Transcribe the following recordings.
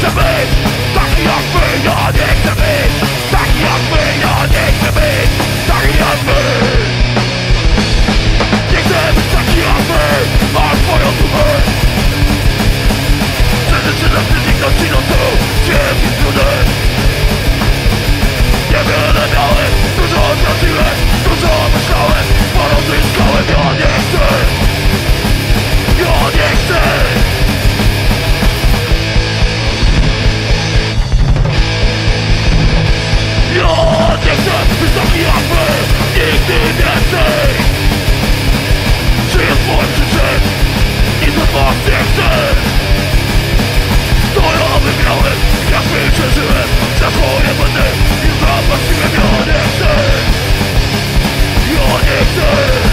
chcę być taki jak wy, ja nie chcę być taki jak wy, ja nie chcę być taki jak wy. Nie chcę być taki jak wy, a twoją dumę chcę zniknąć ci do tyłu, ciemni trudy. Niewiele miałem, dużo traciłem, dużo myślałem, sporo zyskałem, ja nie chcę. Ja nie chcę. Ja nie chcę być taki jak wy, nigdy więcej. Żyję swoim życiem, nic od was nie chcę. To ja wygrałem, jak my przeżyłem, za swoje będę i zapłaciłem. Ja nie chcę. Ja nie chcę.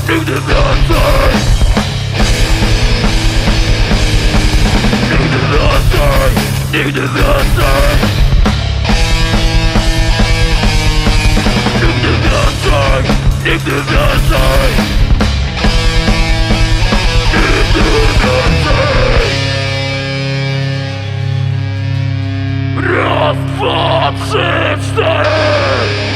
Nigdy więcej. Nigdy więcej. Nigdy więcej. Nigdy więcej. Nigdy więcej. Nigdy więcej. Raz, dwa, trzy, cztery.